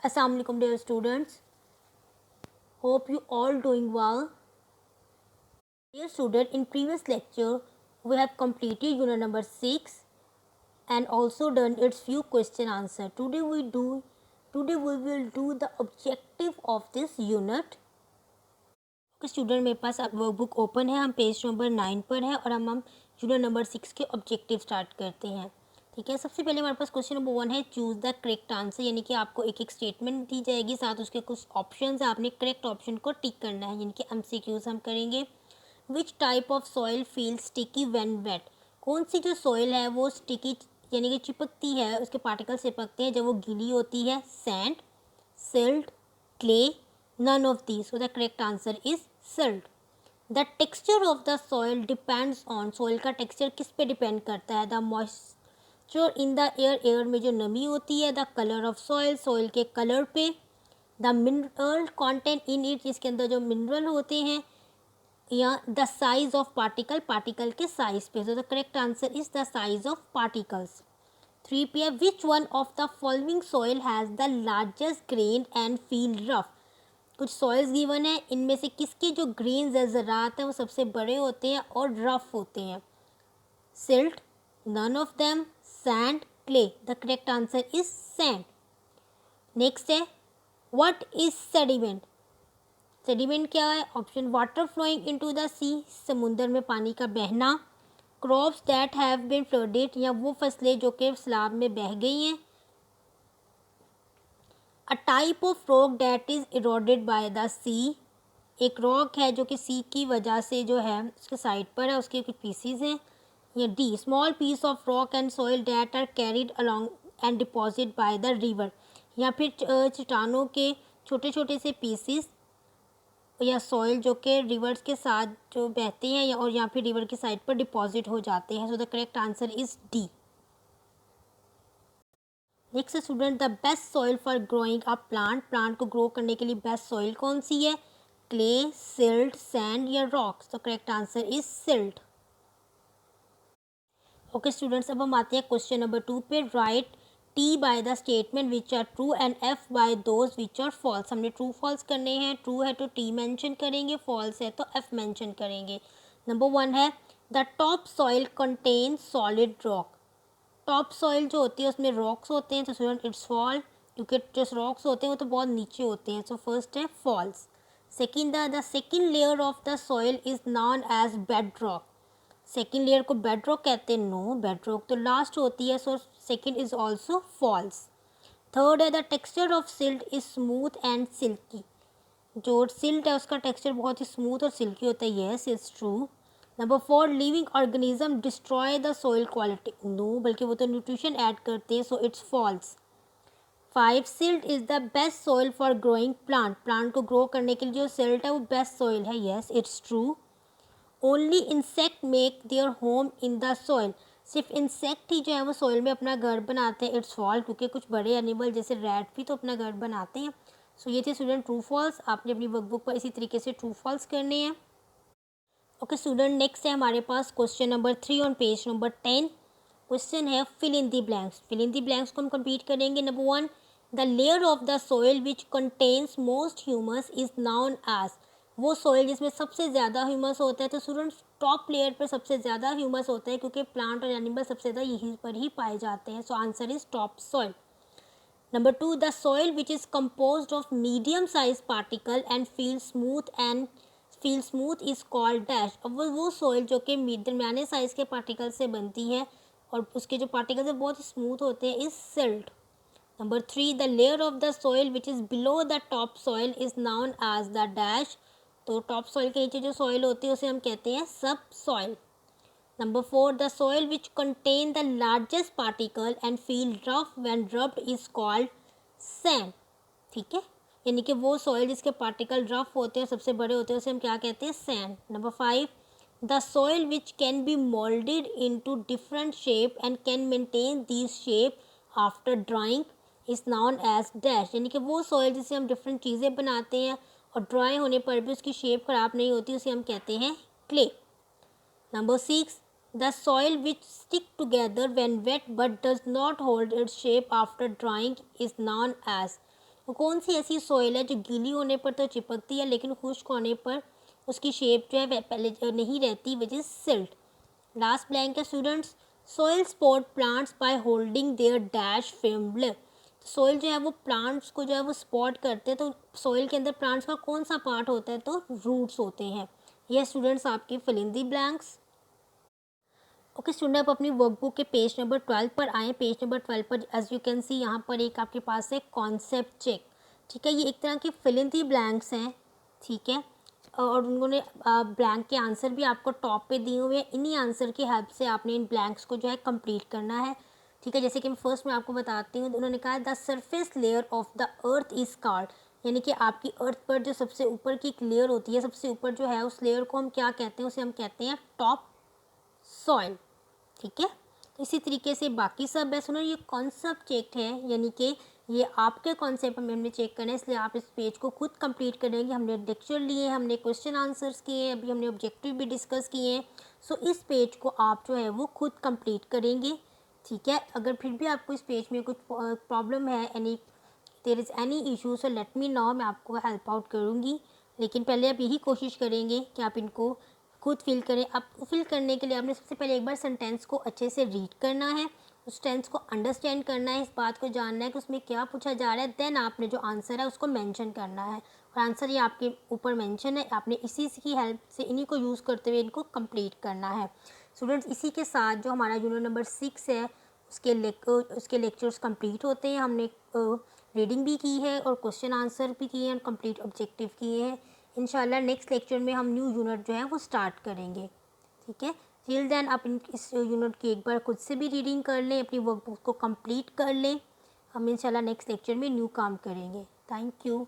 Assalamu alaikum dear students. Hope you all doing well. Dear student, in previous lecture we have completed unit number 6 and also done its few question answer. Today we will do the objective of this unit. Okay student, मेरे पास अब workbook open है, हम page number 9 पर है और हम unit number 6 के objective start करते हैं. ठीक है, सबसे पहले हमारे पास क्वेश्चन नंबर 1 है चूज़ द करेक्ट आंसर, यानी कि आपको एक एक स्टेटमेंट दी जाएगी, साथ उसके कुछ ऑप्शंस है, आपने करेक्ट ऑप्शन को टिक करना है, यानी कि एमसीक्यूज हम करेंगे. Which type of soil feel sticky when wet, कौन सी जो सॉइल है वो स्टिकी यानी कि चिपकती है, उसके पार्टिकल चिपकते हैं जब वो गीली होती है. Sand, silt, clay, none of these. So the correct answer is silt. The texture of the soil depends on, soil का texture किस पे depend करता है. The moisture in the air, air में जो नमी होती है. The color of soil, soil के color पे. The mineral content in it, जिसके अंदर जो mineral होते हैं. या the size of particle, particle के size पे. So the correct answer is the size of particles. 3 पे है which one of the following soil has the largest grain and feel rough. कुछ सॉइल्स गिवन है, इनमें से किसके जो ग्रेन्स है, ज़रात है, वो सबसे बड़े होते हैं और रफ होते हैं. Silt, none of them, sand, clay. The correct answer is sand. Next है व्हाट इज सेडिमेंट. सेडिमेंट क्या है? Option water flowing into the सी, समुंदर में पानी का बहना. Crops that have been flooded, या वो फसलें जो कि सैलाब में बह गई हैं. A type of rock that is eroded by the sea, एक रॉक है जो कि सी की वजह से जो है उसके साइड पर है, उसके कुछ पीसीज हैं. या D small piece of rock and soil that are carried along and deposit by the river, या फिर चट्टानों के छोटे छोटे से पीसीस या सॉइल जो कि रिवर्स के साथ जो बहते हैं या और यहाँ फिर रिवर की साइड पर डिपॉजिट हो जाते हैं. So the correct answer is D. Next student, the best soil for growing a plant, plant को ग्रो करने के लिए बेस्ट सॉइल कौन सी है? क्ले, सिल्ट, सैंड या रॉक्स. तो correct answer is silt. Okay students, अब हम आते हैं क्वेश्चन नंबर 2 पे. Right T by the statement which are true and F by those which are false. हमने ट्रू फॉल्स करने हैं. ट्रू है तो टी मेंशन करेंगे, फॉल्स है तो एफ मेंशन करेंगे. नंबर 1 है the top soil contains solid rock. Top soil जो होती है उसमें रॉक्स होते हैं, तो स्टूडेंट इट्स फॉल, क्योंकि जो रॉक्स होते हैं वो तो बहुत नीचे होते हैं. सो फर्स्ट है false. Second the second layer of the soil is known as bed rock. Second layer को बेड रॉक कहते हैं. नो, बेड रॉक तो लास्ट होती है. So second is also false. Third है the texture of silt is smooth and silky. जो silt है उसका टेक्सचर बहुत ही स्मूथ और सिल्की होता है. Yes, it's true. Number 4 living organism destroy the soil quality. No, बल्कि वो तो न्यूट्रिशन ऐड करते हैं. So it's false. 5 silt is the best soil for growing plant. Plant को ग्रो करने के लिए जो सिल्ट है वो बेस्ट सॉइल है. Yes, it's true. Only insect make their home in the soil. सिर्फ इंसेक्ट ही जो है वो सॉइल में अपना घर बनाते हैं. इट्स फॉल्स, क्योंकि कुछ बड़े एनिमल जैसे रैट भी तो अपना घर बनाते हैं. सो ये थे स्टूडेंट ट्रू फॉल्स. आपने अपनी वर्कबुक पर इसी तरीके से ट्रू फॉल्स करने हैं. ओके स्टूडेंट, नेक्स्ट है हमारे पास question number 3 on page number 10. Question है fill in the blanks. Fill in the blanks को हम कंप्लीट करेंगे. Number 1 the layer of the soil which contains most humus is known as. वो soil जिसमें सबसे ज़्यादा ह्यूमस होता है. तो स्टूडेंट्स टॉप लेयर पर सबसे ज़्यादा ह्यूमस होता है, क्योंकि प्लांट और एनिमल सबसे ज़्यादा यहीं पर ही पाए जाते हैं. So answer is top soil. Number 2 the soil which is composed of medium size particle and feel smooth is called dash. अब वो सॉइल जो कि दरमियाने साइज के पार्टिकल से बनती है और उसके जो पार्टिकल्स है बहुत स्मूथ होते हैं, is silt. Number 3 the layer of the soil which is below the top soil is known as the dash. तो टॉप सॉइल के नीचे जो सॉइल होती है उसे हम कहते हैं सब soil. Number 4 the soil which contain the largest particle and feel rough when rubbed is called sand. ठीक है, यानी कि वो सॉइल जिसके पार्टिकल रफ होते हैं, सबसे बड़े होते हैं, उसे हम क्या कहते हैं? Sand. Number 5 the soil which can be moulded into different shape and can maintain this shape after drying is known as dash. यानी कि वो सॉइल जिसे हम डिफरेंट चीज़ें बनाते हैं और ड्राई होने पर भी उसकी शेप ख़राब नहीं होती, उसे हम कहते हैं clay. Number 6 the soil which stick together when wet but does not hold its shape after drying is known as. वो कौन सी ऐसी सॉइल है जो गीली होने पर तो चिपकती है लेकिन खुश्क होने पर उसकी शेप जो है वह पहले नहीं रहती, which is silt. Last blank है students, soil support plants by holding their dash film. Soil जो है वो प्लांट्स को जो है वो सपोर्ट करते हैं, तो सोइल के अंदर प्लांट्स का कौन सा पार्ट होता है, तो रूट्स होते हैं। ये स्टूडेंट्स आपके fill in the blanks. Okay student, आप अपनी वर्कबुक के पेज नंबर 12 पर आएँ। पेज नंबर 12 पर एज यू कैन सी यहाँ पर एक आपके पास है कॉन्सेप्ट चेक। ठीक है, ये एक तरह के फिल इन दी ब्लैंक्स हैं। ठीक है, और उन्होंने ब्लैंक के आंसर भी आपको टॉप पे दिए हुए हैं। इन्हीं आंसर की हेल्प से आपने इन ब्लैंक्स को जो है कंप्लीट करना है। ठीक है, जैसे कि मैं फर्स्ट में आपको बताती हूँ, तो उन्होंने कहा the surface layer of the earth is called, यानी कि आपकी अर्थ पर जो सबसे ऊपर की एक लेयर होती है, सबसे ऊपर जो है उस लेयर को हम क्या कहते हैं, उसे हम कहते हैं टॉप सॉइल। ठीक है, तो इसी तरीके से बाकी सब है। सुनो, ये कॉन्सेप्ट चेक है, यानी कि ये आपके कॉन्सेप्ट में हमने चेक करना है, इसलिए आप इस पेज को खुद कंप्लीट करेंगे। हमने लेक्चर लिए, हमने क्वेश्चन आंसर्स किए, अभी हमने ऑब्जेक्टिव भी डिस्कस किए हैं। सो इस पेज को आप जो है वो खुद कंप्लीट करेंगे। ठीक है, अगर फिर भी आपको इस पेज में कुछ प्रॉब्लम है, any there is any issue, so let me know, मैं आपको हेल्प आउट करूँगी। लेकिन पहले आप यही कोशिश करेंगे कि आप इनको खुद फिल करें। आप फिल करने के लिए आपने सबसे पहले एक बार सेंटेंस को अच्छे से रीड करना है, उस टेंस को अंडरस्टैंड करना है, इस बात को जानना है कि उसमें क्या पूछा जा रहा है। देन आपने जो आंसर है उसको मेंशन करना है, और आंसर ये आपके ऊपर मेंशन है। आपने इसी की हेल्प से, इन्हीं को यूज़ करते हुए इनको कंप्लीट करना है। स्टूडेंट्स, इसी के साथ जो हमारा यूनिट नंबर 6 है उसके लेक्चर्स कंप्लीट होते हैं। हमने रीडिंग भी की है और क्वेश्चन आंसर भी किए हैं, कंप्लीट ऑब्जेक्टिव किए हैं। इंशाल्लाह नेक्स्ट लेक्चर में हम न्यू यूनिट जो है वो स्टार्ट करेंगे। ठीक है, टिल देन आप इस यूनिट की एक बार खुद से भी रीडिंग कर लें, अपनी वर्कबुक को कंप्लीट कर लें। हम इंशाल्लाह नेक्स्ट लेक्चर में न्यू काम करेंगे। Thank you.